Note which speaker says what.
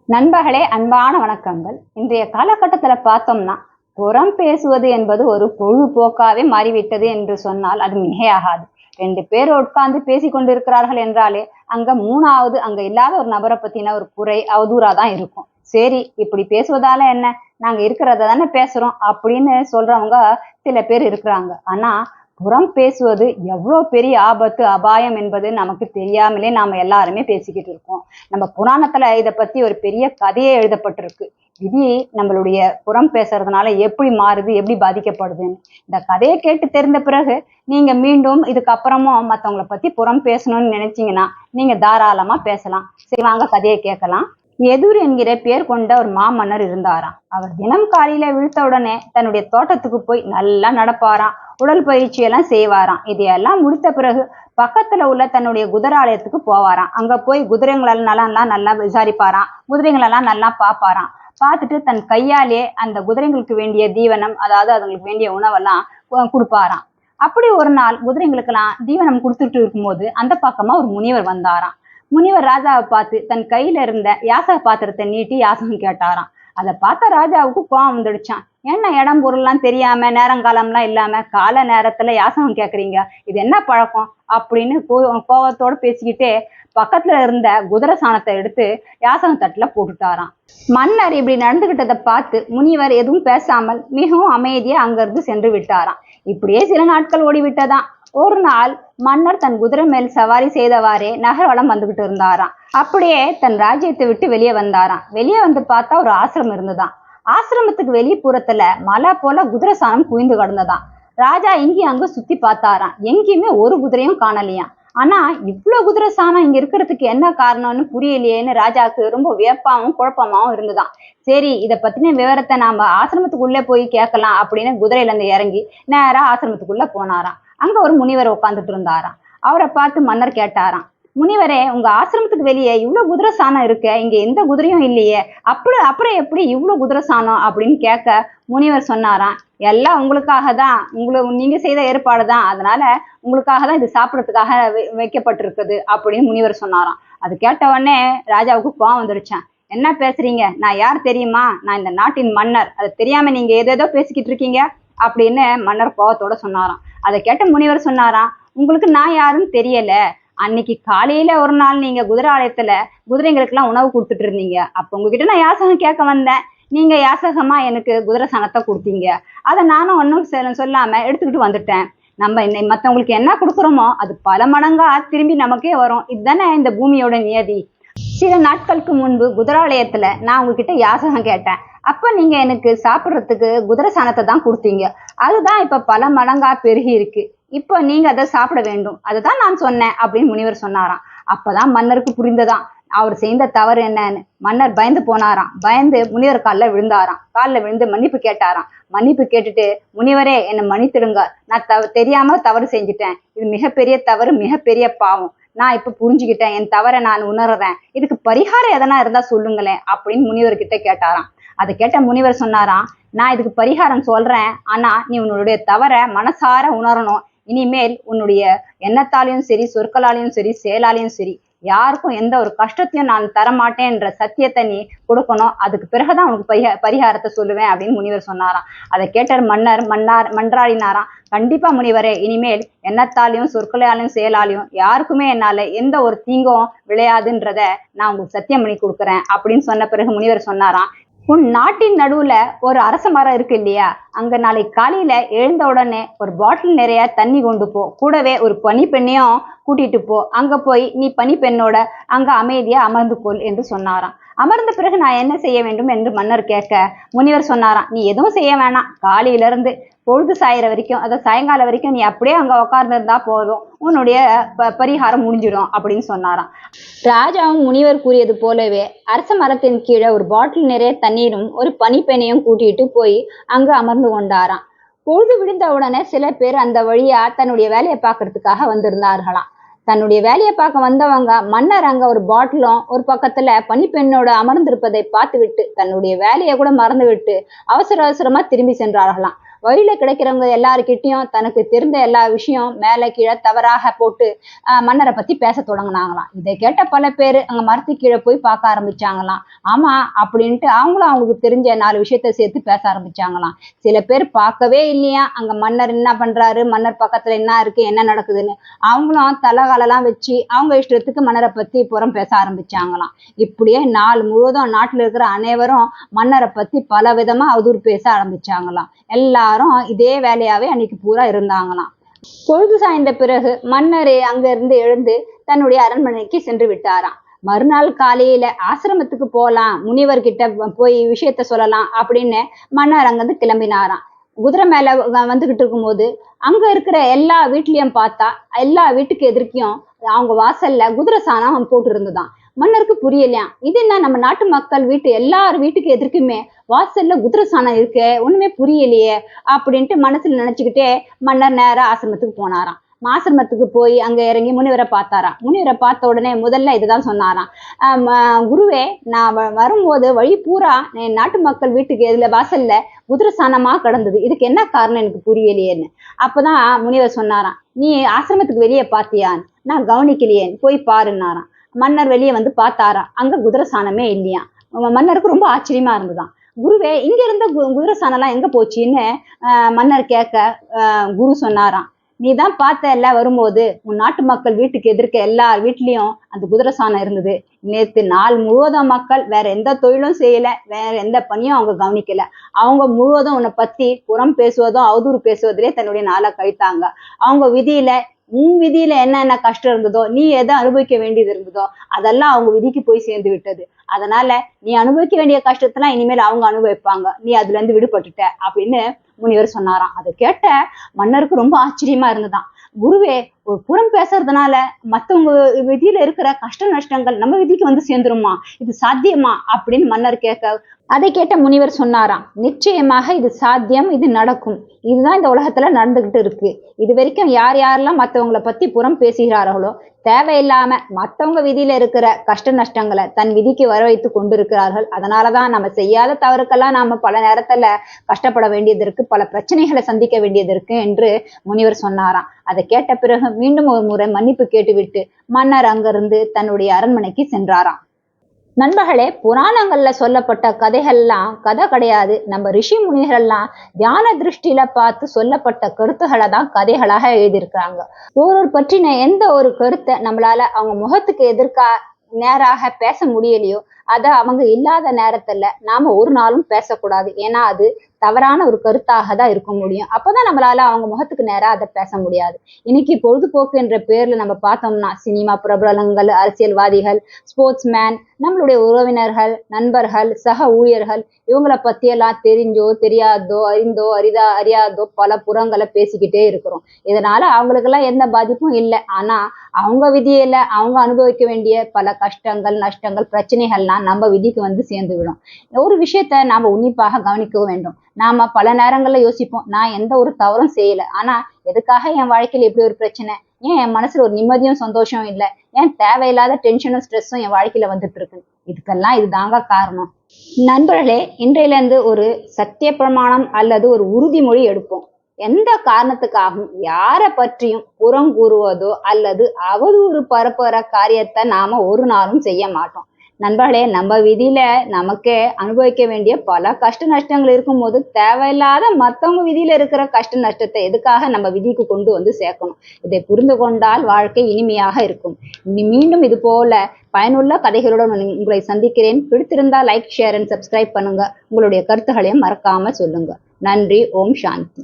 Speaker 1: நண்பர்களே, அன்பான வணக்கங்கள். இன்றைய காலகட்டத்தில் பார்த்தோம்னா புறம் பேசுவது என்பது ஒரு பொழுதுபோக்காவே மாறிவிட்டது என்று சொன்னால் அது மிகையாகாது. 2 பேர் உட்கார்ந்து பேசிக் கொண்டிருக்கிறார்கள் என்றாலே அங்க இல்லாத ஒரு நபரை பத்தின ஒரு குறை அவதூறா தான் இருக்கும். சரி, இப்படி பேசுவதால என்ன, நாங்க இருக்கிறத தானே பேசுறோம் அப்படின்னு சொல்றவங்க சில பேர் இருக்கிறாங்க. ஆனா புறம் பேசுவது எவ்வளோ பெரிய ஆபத்து அபாயம் என்பது நமக்கு தெரியாமலே நாம எல்லாருமே பேசிக்கிட்டு இருக்கோம். நம்ம புராணத்துல இதை பத்தி ஒரு பெரிய கதையே எழுதப்பட்டிருக்கு. விதி நம்மளுடைய புறம் பேசுறதுனால எப்படி மாறுது, எப்படி பாதிக்கப்படுதுன்னு. இந்த கதையை கேட்டு தெரிந்த பிறகு நீங்க மீண்டும் இதுக்கப்புறமும் மற்றவங்களை பத்தி புறம் பேசணும்னு நினைச்சீங்கன்னா நீங்க தாராளமா பேசலாம். சரி, வாங்க கதையை கேட்கலாம். எதிர் என்கிற பேர் கொண்ட ஒரு மாமன்னர் இருந்தாராம். அவர் தினம் காலையில விழுத்த உடனே தன்னுடைய தோட்டத்துக்கு போய் நல்லா நடப்பாராம், உடல் பயிற்சி எல்லாம் செய்வாராம். இதையெல்லாம் முடித்த பிறகு பக்கத்துல உள்ள தன்னுடைய குதிராலயத்துக்கு போவாராம். அங்க போய் குதிரைங்களெல்லாம் நல்லா விசாரிப்பாராம், குதிரைங்களெல்லாம் நல்லா பார்ப்பாராம். பார்த்துட்டு தன் கையாலே அந்த குதிரைங்களுக்கு வேண்டிய தீவனம், அதாவது அதுங்களுக்கு வேண்டிய உணவெல்லாம் கொடுப்பாராம். அப்படி ஒரு நாள் குதிரைங்களுக்கெல்லாம் தீவனம் கொடுத்துட்டு இருக்கும்போது அந்த பக்கமா ஒரு முனிவர் வந்தாராம். முனிவர் ராஜாவை பார்த்து தன் கையில இருந்த யாசக பாத்திரத்தை நீட்டி யாசகம் கேட்டாராம். அதை பார்த்த ராஜாவுக்கு கோவம் வந்துடுச்சான். என்ன இடம் பொருள்லாம் தெரியாம நேரங்காலம்லாம் இல்லாம கால நேரத்துல யாசகம் கேக்குறீங்க, இது என்ன பழக்கம் அப்படின்னு கோவத்தோட பேசிக்கிட்டே பக்கத்துல இருந்த குதிரை சாணத்தை எடுத்து யாசகம் தட்டுல போட்டுட்டாராம். மன்னர் இப்படி நடந்துகிட்டதை பார்த்து முனிவர் எதுவும் பேசாமல் மிகவும் அமைதியா அங்கிருந்து சென்று விட்டாராம். இப்படியே சில நாட்கள் ஓடிவிட்டதாம். ஒரு நாள் மன்னர் தன் குதிரை மேல் சவாரி செய்தவாறே நகர்வலம் வந்துகிட்டு இருந்தாராம். அப்படியே தன் ராஜ்யத்தை விட்டு வெளியே வந்தாராம். வெளியே வந்து பார்த்தா ஒரு ஆசிரமம் இருந்துதான். ஆசிரமத்துக்கு வெளிப்புறத்துல மலை போல குதிரை சாணம் குவிந்து கிடந்ததாம். ராஜா இங்கேயும் அங்க சுத்தி பார்த்தாராம். எங்கேயுமே ஒரு குதிரையும் காணலையாம். ஆனா இவ்வளவு குதிரை சாணம் இங்க இருக்கிறதுக்கு என்ன காரணம்னு புரியலையேன்னு ராஜாவுக்கு ரொம்ப வியப்பாவும் குழப்பமாவும் இருந்துதான். சரி, இதை பத்தின விவரத்தை நாம ஆசிரமத்துக்குள்ளே போய் கேட்கலாம் அப்படின்னு குதிரையில இருந்து இறங்கி நேரா ஆசிரமத்துக்குள்ள போனாராம். அங்க ஒரு முனிவர் உட்காந்துட்டு இருந்தாராம். அவரை பார்த்து மன்னர் கேட்டாராம், முனிவரே, உங்க ஆசிரமத்துக்கு வெளியே இவ்வளவு குதிரை சாணம் இருக்க, இங்க எந்த குதிரையும் இல்லையே, அப்புறம் எப்படி இவ்வளவு குதிரை சாணம் அப்படின்னு கேட்க முனிவர் சொன்னாராம், எல்லாம் உங்களுக்காக தான், நீங்க செய்த ஏற்பாடு தான், அதனால உங்களுக்காக தான் இது சாப்பிடறதுக்காக வைக்கப்பட்டிருக்குது அப்படின்னு முனிவர் சொன்னாராம். அது கேட்ட உடனே ராஜாவுக்கு கோவம் வந்துருச்சான். என்ன பேசுறீங்க, நான் யார் தெரியுமா, நான் இந்த நாட்டின் மன்னர், அது தெரியாம நீங்க ஏதேதோ பேசிக்கிட்டு இருக்கீங்க அப்படின்னு மன்னர் கோவத்தோட சொன்னாராம். அதை கேட்ட முனிவர் சொன்னாராம், உங்களுக்கு நான் யாருன்னு தெரியல, அன்னைக்கு காலையில ஒரு நாள் நீங்க குதிராலயத்துல குதிரைங்களுக்கு எல்லாம் உணவு கொடுத்துட்டு இருந்தீங்க, அப்ப உங்ககிட்ட நான் யாசகம் கேட்க வந்தேன். நீங்க யாசகமா எனக்கு குதிரை சனத்தை கொடுத்தீங்க, அதை நானும் ஒன்னும் சொல்லாம எடுத்துக்கிட்டு வந்துட்டேன். நம்ம மத்தவங்களுக்கு என்ன கொடுக்குறோமோ அது பல மடங்கா திரும்பி நமக்கே வரும். இதுதானே இந்த பூமியோட நியதி. சில நாட்களுக்கு முன்பு குதிராலயத்துல நான் உங்ககிட்ட யாசகம் கேட்டேன். அப்ப நீங்க எனக்கு சாப்பிட்றதுக்கு குதிரை சாணத்தை தான் கொடுத்தீங்க. அதுதான் இப்ப பல மடங்கா பெருகி இருக்கு. இப்ப நீங்க அதை சாப்பிட வேண்டும், அதுதான் நான் சொன்னேன் அப்படின்னு முனிவர் சொன்னாராம். அப்பதான் மன்னருக்கு புரிந்ததாம் அவர் செய்த தவறு என்னன்னு. மன்னர் பயந்து போனாராம். பயந்து முனிவர் காலில் விழுந்தாராம். காலில் விழுந்து மன்னிப்பு கேட்டாராம். மன்னிப்பு கேட்டுட்டு, முனிவரே, என்னை மன்னித்திடுங்க, நான் தெரியாம தவறு செஞ்சுட்டேன், இது மிகப்பெரிய தவறு, மிகப்பெரிய பாவம், நான் இப்ப புரிஞ்சுக்கிட்டேன், என் தவறை நான் உணர்றேன், இதுக்கு பரிகாரம் எதனா இருந்தா சொல்லுங்களேன் அப்படின்னு முனிவர்கிட்ட கேட்டாராம். அதை கேட்ட முனிவர் சொன்னாராம், நான் இதுக்கு பரிகாரம் சொல்றேன், ஆனா நீ உன்னுடைய தவறை மனசார உணரணும். இனிமேல் உன்னுடைய எண்ணத்தாலையும் சரி, சொற்களாலையும் சரி, செயலாலையும் சரி, யாருக்கும் எந்த ஒரு கஷ்டத்தையும் நான் தரமாட்டேன்ற சத்தியத்தை நீ கொடுக்கணும். அதுக்கு பிறகுதான் உனக்கு பரிகாரத்தை சொல்லுவேன் அப்படின்னு முனிவர் சொன்னாராம். அதை கேட்ட மன்னர் மன்றாடினாராம், கண்டிப்பா முனிவரே, இனிமேல் எண்ணத்தாலையும் சொற்களாலையும் செயலாலையும் யாருக்குமே என்னால எந்த ஒரு தீங்கும் விளையாதுன்றத நான் உங்களுக்கு சத்தியம் பண்ணி கொடுக்குறேன் அப்படின்னு சொன்ன பிறகு முனிவர் சொன்னாராம், உன் நாட்டின் நடுவுல ஒரு அரச மரம் இருக்கு இல்லையா, அங்க நாளைக்கு காலையில எழுந்த உடனே ஒரு பாட்டில் நிறைய தண்ணி கொண்டு போ, கூடவே ஒரு பனிப்பெண்ணையும் கூட்டிட்டு போ. அங்க போய் நீ பனிப்பெண்ணோட அங்க அமைதியா அமர்ந்து கொள் என்று சொன்னாராம். அமர்ந்த பிறகு நான் என்ன செய்ய வேண்டும் என்று மன்னர் கேட்க முனிவர் சொன்னாராம், நீ எதுவும் செய்ய வேணாம், காலையில இருந்து பொழுது சாயிற வரைக்கும், அதை சாயங்காலம் வரைக்கும் நீ அப்படியே அங்க உட்கார்ந்து இருந்தா போதும், உன்னுடைய பரிகாரம் முடிஞ்சிடும் அப்படின்னு சொன்னாராம். ராஜாவும் முனிவர் கூறியது போலவே அரச மரத்தின் கீழே ஒரு பாட்டில் நிறைய தண்ணீரும் ஒரு பனிப்பெண்ணையும் கூட்டிட்டு போய் அங்கு அமர்ந்து கொண்டாராம். பொழுது விழுந்த உடனே சில பேர் அந்த வழியா தன்னுடைய வேலையை பார்க்கறதுக்காக வந்திருந்தார்களாம். தன்னுடைய வேலையை பார்க்க வந்தவங்க மன்னர் அங்க ஒரு பாட்டிலும் ஒரு பக்கத்துல பனிப்பெண்ணோட அமர்ந்திருப்பதை பார்த்து விட்டு தன்னுடைய வேலையை கூட மறந்து விட்டு அவசர அவசரமா திரும்பி சென்றார்களாம். வழியில கிடைக்கிறவங்க எல்லாருக்கிட்டையும் தனக்கு தெரிந்த எல்லா விஷயம் மேல கீழே தவறாக போட்டு மன்னரை பத்தி பேச தொடங்கினாங்களாம். இதை கேட்ட பல பேர் அங்க மரத்து கீழே போய் பார்க்க ஆரம்பிச்சாங்களாம். ஆமா அப்படின்ட்டு அவங்களும் அவங்களுக்கு தெரிஞ்ச 4 விஷயத்த சேர்த்து பேச ஆரம்பிச்சாங்களாம். சில பேர் பார்க்கவே இல்லையா அங்க மன்னர் என்ன பண்றாரு, மன்னர் பக்கத்துல என்ன இருக்கு, என்ன நடக்குதுன்னு. அவங்களும் தலகாலெல்லாம் வச்சு அவங்க இஷ்டத்துக்கு மன்னரை பத்தி புறம் பேச ஆரம்பிச்சாங்களாம். இப்படியே நாள் முழுவதும் நாட்டுல இருக்கிற அனைவரும் மன்னரை பத்தி பல விதமா அவதூறு பேச ஆரம்பிச்சாங்களாம். எல்லாரும் இதே வேலையாவே அன்னைக்கு பூரா இருந்தாங்களாம். பொழுது சாய்ந்த பிறகு மன்னர் அங்க இருந்து எழுந்து தன்னுடைய அரண்மனைக்கு சென்று விட்டாராம். மறுநாள் காலையில ஆசிரமத்துக்கு போலாம், முனிவர்கிட்ட போய் விஷயத்த சொல்லலாம் அப்படின்னு மன்னர் அங்கிருந்து கிளம்பினாராம். குதிரை மேல வந்துகிட்டு இருக்கும்போது அங்க இருக்கிற எல்லா வீட்லயும் பார்த்தா எல்லா வீட்டுக்கு எதிர்க்கையும் அவங்க வாசல்ல குதிரை சாணம் போட்டு இருந்துதான். மன்னருக்கு புரியலையாம், இது என்ன நம்ம நாட்டு மக்கள் வீட்டு எல்லார் வீட்டுக்கு எதிர்க்குமே வாசல்ல குதிரை சாணம் இருக்கே, ஒண்ணுமே புரியலையே அப்படின்ட்டு மனசுல நினைச்சுக்கிட்டே மன்னர் நேரா ஆசிரமத்துக்கு போனாராம். ஆசிரமத்துக்கு போய் அங்க இறங்கி முனிவரை பார்த்தாராம். முனிவரை பார்த்த உடனே முதல்ல இதுதான் சொன்னாராம், குருவே, நான் வரும்போது வழி பூரா நாட்டு மக்கள் வீட்டுக்கு எதுல வாசல்ல குதிரை சாணமா கிடந்தது, இதுக்கு என்ன காரணம் எனக்கு புரியலையேன்னு. அப்பதான் முனிவர் சொன்னாராம், நீ ஆசிரமத்துக்கு வெளியே பார்த்தியான், நான் கவனிக்கலையேன்னு, போய் பாருன்னாராம். மன்னர் வெளியே வந்து பார்த்தாராம். அங்க குதிரை சாணமே இல்லையா. மன்னருக்கு ரொம்ப ஆச்சரியமா இருந்ததாம். குருவே, இங்க இருந்த குதிரை சாணம் எல்லாம் எங்க போச்சுன்னு மன்னர் கேட்க குரு சொன்னாராம், நீ தான் பார்த்த வரும்போது உன் நாட்டு மக்கள் வீட்டுக்கு எதிர்க்க எல்லார் வீட்லயும் அந்த குதிரை சாணம் இருந்தது. நேத்து நாள் முழுவதும் மக்கள் வேற எந்த தொழிலும் செய்யல, வேற எந்த பணியும் அவங்க கவனிக்கல. அவங்க முழுவதும் உன்னை பத்தி புறம் பேசுவதும் அவதூறு பேசுவதிலே தன்னுடைய நாளை கழித்தாங்க. அவங்க விதியில உன் விதியில என்னென்ன கஷ்டம் இருந்ததோ, நீ எதை அனுபவிக்க வேண்டியது இருந்ததோ அதெல்லாம் அவங்க விதிக்கு போய் சேர்ந்து விட்டது. அதனால நீ அனுபவிக்க வேண்டிய கஷ்டத்தெல்லாம் இனிமேல் அவங்க அனுபவிப்பாங்க, நீ அதுல இருந்து விடுபட்டுட்ட அப்படின்னு முனிவர் சொன்னாராம். அதை கேட்ட மன்னருக்கு ரொம்ப ஆச்சரியமா இருந்ததாம். குருவே, ஒரு புறம் பேசுறதுனால மத்தவங்க விதியில இருக்கிற கஷ்ட நஷ்டங்கள் நம்ம விதிக்கு வந்து சேர்ந்துருமா, இது சாத்தியமா அப்படின்னு மன்னர் கேட்க, அதை கேட்ட முனிவர் சொன்னாராம், நிச்சயமாக இது சாத்தியம், இது நடக்கும். இதுதான் இந்த உலகத்துல நடந்துகிட்டு இருக்கு. இது வரைக்கும் யார் யாரெல்லாம் மத்தவங்களை பத்தி புறம் பேசுகிறார்களோ, தேவையில்லாம மத்தவங்க விதியில இருக்கிற கஷ்ட நஷ்டங்களை தன் விதிக்கு வர வைத்து கொண்டிருக்கிறார்கள். அதனாலதான் நம்ம செய்யாத தவறுக்கெல்லாம் நாம பல நேரத்துல கஷ்டப்பட வேண்டியது இருக்கு, பல பிரச்சனைகளை சந்திக்க வேண்டியது இருக்கு என்று முனிவர் சொன்னாராம். அதை கேட்ட பிறகு மீண்டும் ஒரு முறை மன்னிப்பு கேட்டுவிட்டு மன்னர் அங்கிருந்து தன்னுடைய அரண்மனைக்கு சென்றாராம். நண்பர்களே, புராணங்கள்ல சொல்லப்பட்ட கதைகள்லாம் கதை கிடையாது. நம்ம ரிஷி முனிகள்லாம் தியான திருஷ்டியில பார்த்து சொல்லப்பட்ட கருத்துக்களை தான் கதைகளாக எழுதியிருக்காங்க. ஒருவர் பற்றின எந்த ஒரு கருத்தை நம்மளால அவங்க முகத்துக்கு எதிர்க்கா நேராக பேச முடியலையோ அதை அவங்க இல்லாத நேரத்துல நாம ஒரு நாளும் பேசக்கூடாது. ஏன்னா அது தவறான ஒரு கருத்தாக தான் இருக்க முடியும். அப்பதான் நம்மளால அவங்க முகத்துக்கு நேரா அதை பேச முடியாது. இன்னைக்கு பொழுதுபோக்கு என்ற பேர்ல நம்ம பார்த்தோம்னா சினிமா பிரபலங்கள், அரசியல்வாதிகள், ஸ்போர்ட்ஸ் மேன், நம்மளுடைய உறவினர்கள், நண்பர்கள், சக ஊழியர்கள் இவங்களை பத்தியெல்லாம் தெரிஞ்சோ தெரியாதோ அறிந்தோ அறியாதோ பல புறங்களை பேசிக்கிட்டே இருக்கிறோம். இதனால அவங்களுக்கெல்லாம் எந்த பாதிப்பும் இல்லை. ஆனா அவங்க விதியில அவங்க அனுபவிக்க வேண்டிய பல கஷ்டங்கள், நஷ்டங்கள், பிரச்சனைகள்லாம் நம்ம விதிக்கு வந்து சேர்ந்து விடும். ஒரு விஷயத்த நாம உன்னிப்பாக கவனிக்க வேண்டும். நாம பல நேரங்கள்ல யோசிப்போம், நான் எந்த ஒரு தவறும் செய்யல, ஆனா எதுக்காக என் வாழ்க்கையில எப்படி ஒரு பிரச்சனை, ஏன் என் மனசுல ஒரு நிம்மதியும் சந்தோஷம் இல்லை, ஏன் தேவையில்லாத டென்ஷனும் ஸ்ட்ரெஸ்ஸும் என் வாழ்க்கையில வந்துட்டு இருக்கு, இதுக்கெல்லாம் இதுதாங்க காரணம். நண்பர்களே, இன்றையில இருந்து ஒரு சத்திய பிரமாணம் அல்லது ஒரு உறுதிமொழி எடுப்போம். எந்த காரணத்துக்காகவும் யாரை பற்றியும் புறம் கூறுவதோ அல்லது அவதூறு பரப்புற காரியத்தை நாம ஒரு நாளும் செய்ய மாட்டோம். நண்பர்களே, நம்ம விதியில நமக்கே அனுபவிக்க வேண்டிய பல கஷ்ட நஷ்டங்கள் இருக்கும் போது தேவையில்லாத மத்தவங்க விதியில இருக்கிற கஷ்ட நஷ்டத்தை எதுக்காக நம்ம விதிக்கு கொண்டு வந்து சேர்க்கணும். இதை புரிந்து கொண்டால் வாழ்க்கை இனிமையாக இருக்கும். மீண்டும் இது போல பயனுள்ள கதைகளுடன் உங்களை சந்திக்கிறேன். பிடித்திருந்தால் லைக், ஷேர் அண்ட் சப்ஸ்கிரைப் பண்ணுங்க. உங்களுடைய கருத்துக்களையும் மறக்காம சொல்லுங்க. நன்றி. ஓம் சாந்தி.